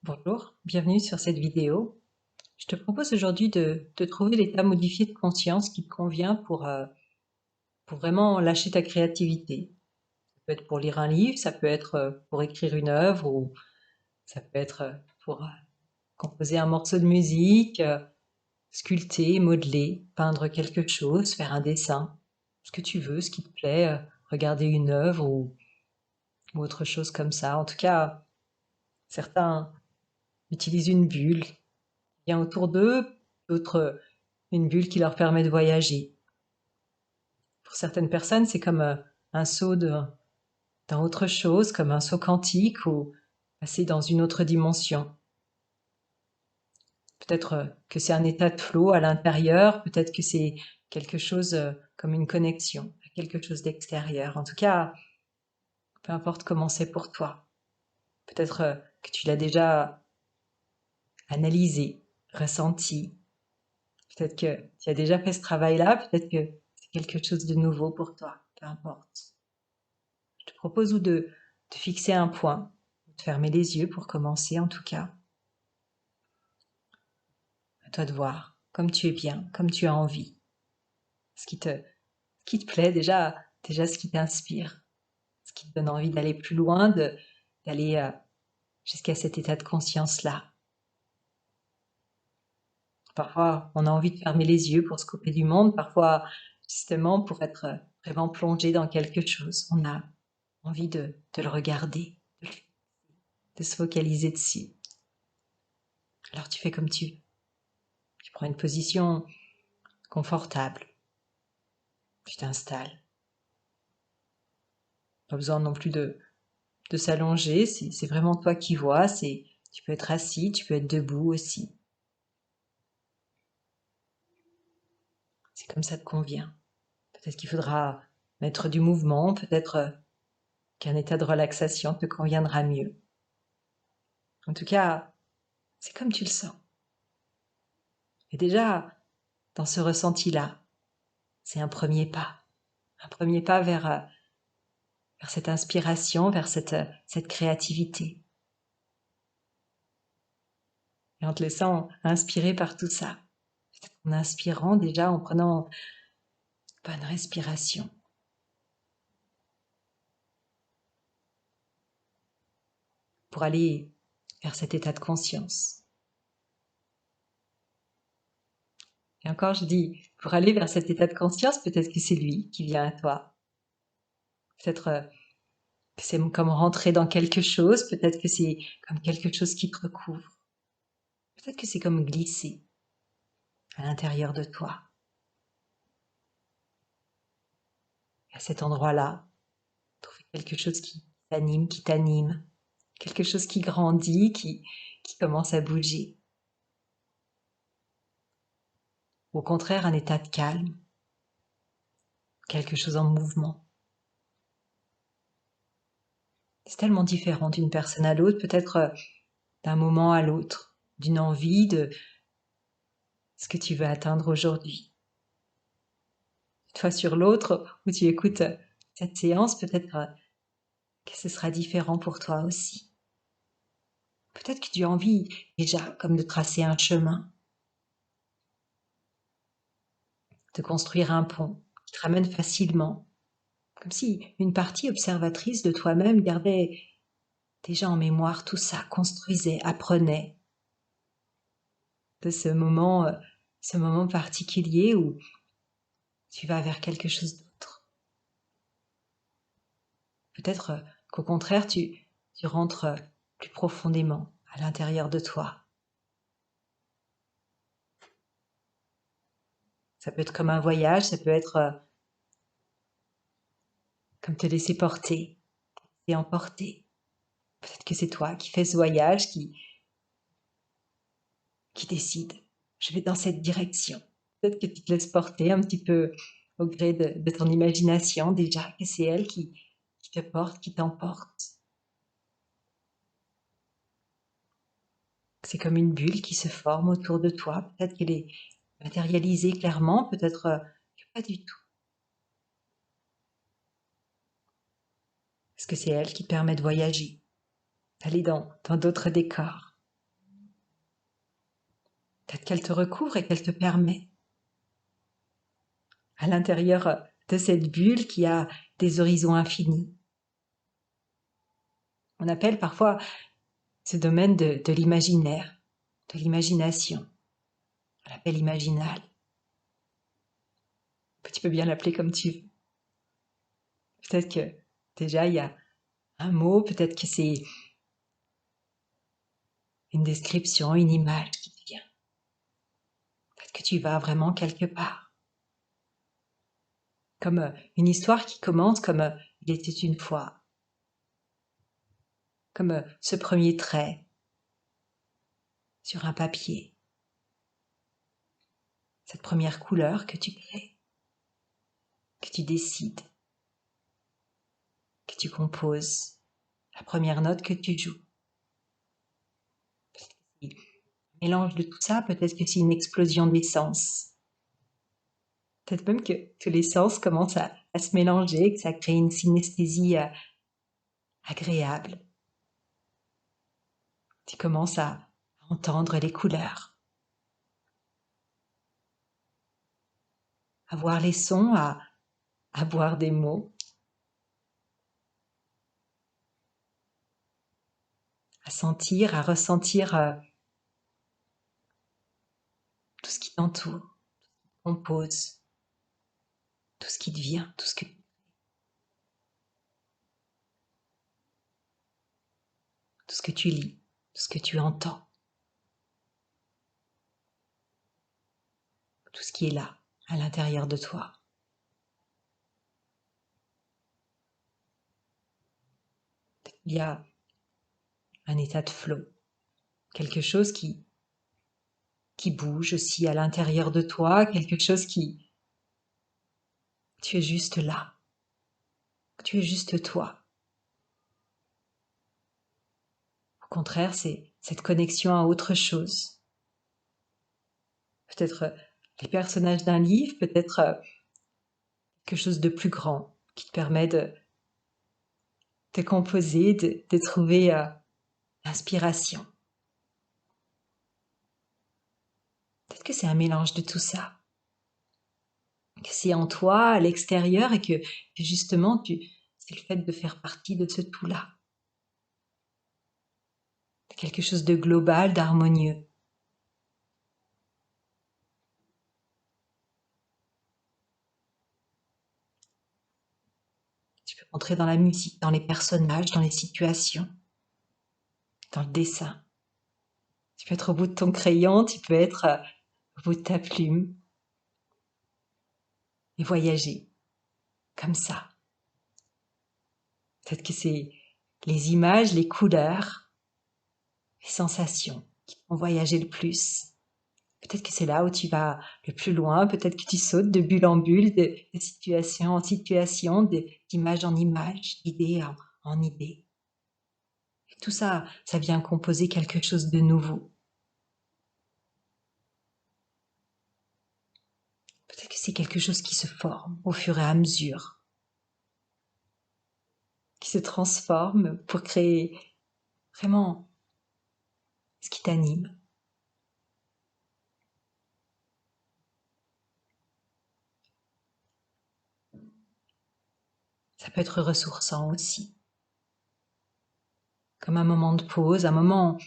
Bonjour, bienvenue sur cette vidéo. Je te propose aujourd'hui de trouver l'état modifié de conscience qui te convient pour vraiment lâcher ta créativité. Ça peut être pour lire un livre, ça peut être pour écrire une œuvre, ou ça peut être pour composer un morceau de musique, sculpter, modeler, peindre quelque chose, faire un dessin, ce que tu veux, ce qui te plaît, regarder une œuvre ou autre chose comme ça. En tout cas, certains utilisent une bulle vient autour d'eux, d'autres une bulle qui leur permet de voyager. Pour certaines personnes, c'est comme un saut dans autre chose, comme un saut quantique ou passer dans une autre dimension. Peut-être que c'est un état de flow à l'intérieur, peut-être que c'est quelque chose comme une connexion, à quelque chose d'extérieur. En tout cas, peu importe comment c'est pour toi. Peut-être que tu l'as déjà analysé, ressenti. Peut-être que tu as déjà fait ce travail-là, peut-être que c'est quelque chose de nouveau pour toi, peu importe. Je te propose ou de fixer un point, de fermer les yeux pour commencer en tout cas. À toi de voir, comme tu es bien, comme tu as envie. Ce qui te plaît déjà ce qui t'inspire, ce qui te donne envie d'aller plus loin, d'aller jusqu'à cet état de conscience-là. Parfois, on a envie de fermer les yeux pour se couper du monde, parfois, justement, pour être vraiment plongé dans quelque chose. On a envie de le regarder, de se focaliser dessus. Alors tu fais comme tu veux. Tu prends une position confortable. Tu t'installes. Pas besoin non plus de s'allonger. C'est vraiment toi qui vois. Tu peux être assis, tu peux être debout aussi. C'est comme ça te convient. Peut-être qu'il faudra mettre du mouvement. Peut-être qu'un état de relaxation te conviendra mieux. En tout cas, c'est comme tu le sens. Et déjà, dans ce ressenti-là, c'est un premier pas. Un premier pas vers cette inspiration, vers cette créativité. Et en te laissant inspirer par tout ça. En inspirant déjà, en prenant une bonne respiration. Pour aller vers cet état de conscience. Et encore, je dis, pour aller vers cet état de conscience, peut-être que c'est lui qui vient à toi. Peut-être que c'est comme rentrer dans quelque chose, peut-être que c'est comme quelque chose qui te recouvre. Peut-être que c'est comme glisser à l'intérieur de toi. Et à cet endroit-là, trouver quelque chose qui t'anime, quelque chose qui grandit, qui commence à bouger. Ou au contraire, un état de calme, quelque chose en mouvement. C'est tellement différent d'une personne à l'autre, peut-être d'un moment à l'autre, d'une envie de ce que tu veux atteindre aujourd'hui. Une fois sur l'autre, où tu écoutes cette séance, peut-être que ce sera différent pour toi aussi. Peut-être que tu as envie déjà comme de tracer un chemin, de construire un pont qui te ramène facilement, comme si une partie observatrice de toi-même gardait déjà en mémoire tout ça, construisait, apprenait de ce moment particulier où tu vas vers quelque chose d'autre. Peut-être qu'au contraire, tu rentres plus profondément à l'intérieur de toi. Ça peut être comme un voyage, ça peut être comme te laisser porter et emporter. Peut-être que c'est toi qui fais ce voyage, qui décide. Je vais dans cette direction. Peut-être que tu te laisses porter un petit peu au gré de ton imagination déjà, que c'est elle qui te porte, qui t'emporte. C'est comme une bulle qui se forme autour de toi. Peut-être qu'elle est matérialisée clairement, peut-être que pas du tout. Parce que c'est elle qui te permet de voyager, d'aller dans d'autres décors. Peut-être qu'elle te recouvre et qu'elle te permet, à l'intérieur de cette bulle qui a des horizons infinis. On appelle parfois ce domaine de l'imaginaire, de l'imagination. On l'appelle imaginal. Tu peux bien l'appeler comme tu veux. Peut-être que déjà il y a un mot, peut-être que c'est une description, une image qui te vient. Peut-être que tu vas vraiment quelque part. Comme une histoire qui commence comme il était une fois. Comme ce premier trait sur un papier. Cette première couleur que tu crées, que tu décides, que tu composes, la première note que tu joues. Mélange de tout ça, peut-être que c'est une explosion d'essence. Peut-être même que les sens commencent à se mélanger, que ça crée une synesthésie agréable. Tu commences à entendre les couleurs, à voir les sons, à voir des mots, à sentir, à ressentir tout ce qui t'entoure, tout ce qui compose, tout ce qui te vient, tout ce que tu lis, tout ce que tu entends, tout ce qui est là, à l'intérieur de toi. Il y a un état de flow, quelque chose qui bouge aussi à l'intérieur de toi, quelque chose qui... Tu es juste là, tu es juste toi. Au contraire, c'est cette connexion à autre chose. Peut-être les personnages d'un livre, peut-être quelque chose de plus grand qui te permet de composer, de trouver l'inspiration. Peut-être que c'est un mélange de tout ça, que c'est en toi, à l'extérieur, et que justement, c'est le fait de faire partie de ce tout-là, de quelque chose de global, d'harmonieux. Tu peux entrer dans la musique, dans les personnages, dans les situations, dans le dessin. Tu peux être au bout de ton crayon, tu peux être au bout de ta plume et voyager comme ça. Peut-être que c'est les images, les couleurs, les sensations qui te font voyager le plus. Peut-être que c'est là où tu vas le plus loin, peut-être que tu sautes de bulle en bulle, de situation en situation, d'image en image, d'idée en idée. Et tout ça, ça vient composer quelque chose de nouveau. Peut-être que c'est quelque chose qui se forme au fur et à mesure, qui se transforme pour créer vraiment ce qui t'anime. Ça peut être ressourçant aussi, comme un moment de pause, un moment,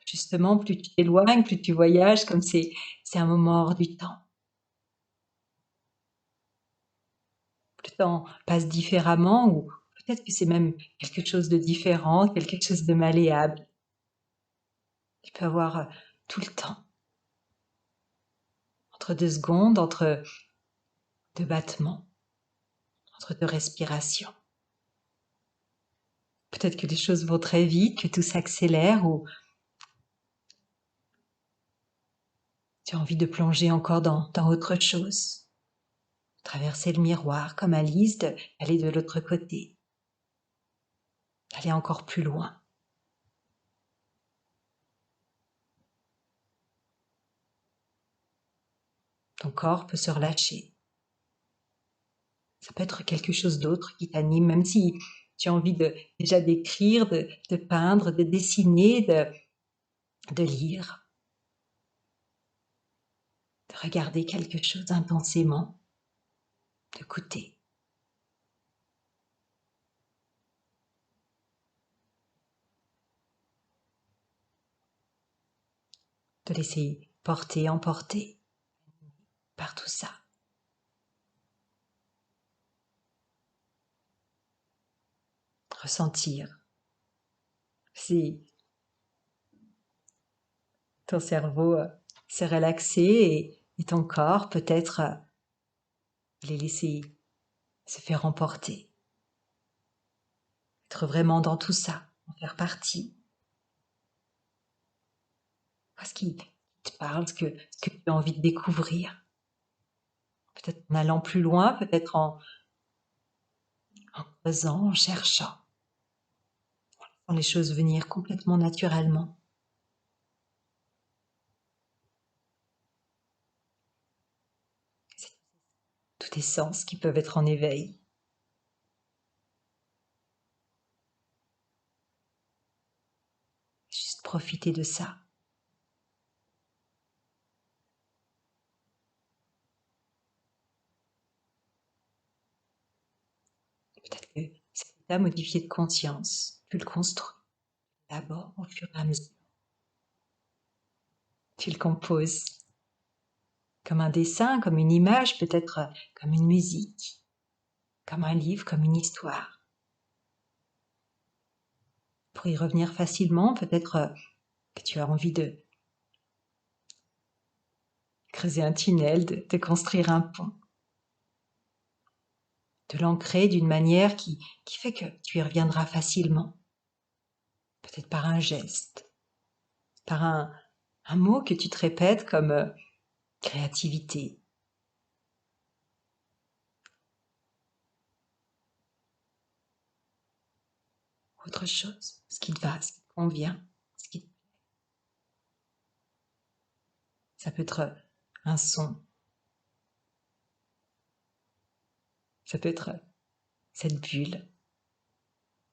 justement, plus tu t'éloignes, plus tu voyages, comme c'est un moment hors du temps. Le temps passe différemment, ou peut-être que c'est même quelque chose de différent, quelque chose de malléable. Tu peux avoir tout le temps, entre 2 secondes, entre 2 battements, entre 2 respirations. Peut-être que les choses vont très vite, que tout s'accélère, ou tu as envie de plonger encore dans autre chose. Traverser le miroir comme Alice, d'aller de l'autre côté, d'aller encore plus loin. Ton corps peut se relâcher. Ça peut être quelque chose d'autre qui t'anime, même si tu as envie déjà d'écrire, de peindre, de dessiner, de lire. regarder quelque chose intensément, d'écouter. De laisser porter, emporter par tout ça. Ressentir si ton cerveau s'est relaxé et ton corps peut-être les laisser se faire emporter. Être vraiment dans tout ça, en faire partie. Ce qui te parle, ce que tu as envie de découvrir. Peut-être en allant plus loin, peut-être en creusant, en cherchant. En laissant les choses venir complètement naturellement. C'est tous tes sens qui peuvent être en éveil. Juste profiter de ça. Peut-être que cet état modifié de conscience, tu le construis d'abord au fur et à mesure. Tu le composes comme un dessin, comme une image, peut-être comme une musique, comme un livre, comme une histoire. Pour y revenir facilement, peut-être que tu as envie de creuser un tunnel, de construire un pont, de l'ancrer d'une manière qui fait que tu y reviendras facilement. Peut-être par un geste, par un mot que tu te répètes comme créativité. Autre chose, ce qui te va, ce qui te convient, ce qui te plaît. Ça peut être un son, ça peut être cette bulle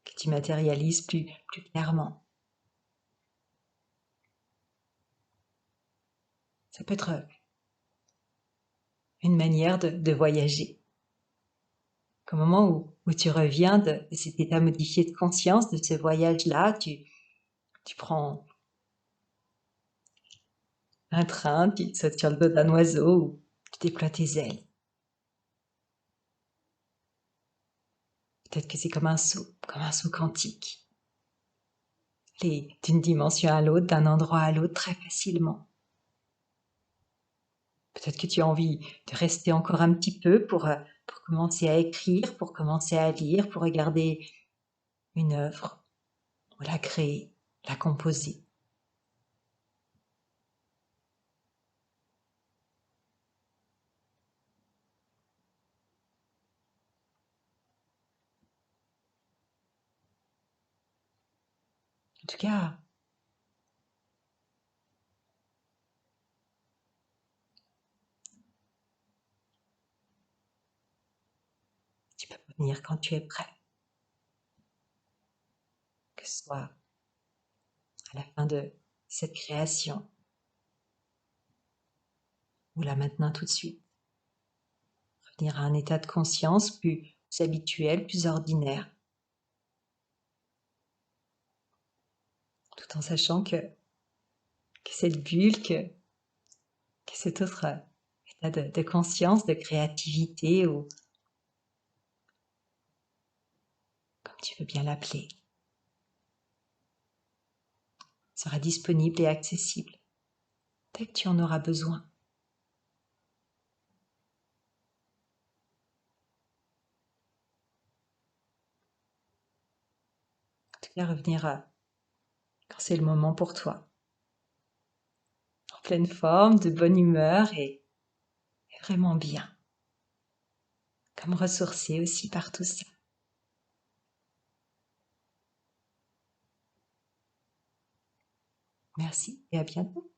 que tu matérialises plus clairement. Ça peut être une manière de voyager. Qu'au moment où tu reviens de cet état modifié de conscience, de ce voyage-là, tu prends un train, tu sautes sur le dos d'un oiseau ou tu déploies tes ailes. Peut-être que c'est comme un saut quantique. D'une dimension à l'autre, d'un endroit à l'autre très facilement. Peut-être que tu as envie de rester encore un petit peu pour commencer à écrire, pour commencer à lire, pour regarder une œuvre, ou la créer, la composer. En tout cas, tu peux revenir quand tu es prêt. Que ce soit à la fin de cette création ou là maintenant tout de suite. Revenir à un état de conscience plus habituel, plus ordinaire. Tout en sachant que cette bulle, que cet autre état de conscience, de créativité ou comme tu veux bien l'appeler, sera disponible et accessible dès que tu en auras besoin. En tout cas, revenir quand c'est le moment pour toi. En pleine forme, de bonne humeur et vraiment bien. Comme ressourcé aussi par tout ça. Merci et à bientôt.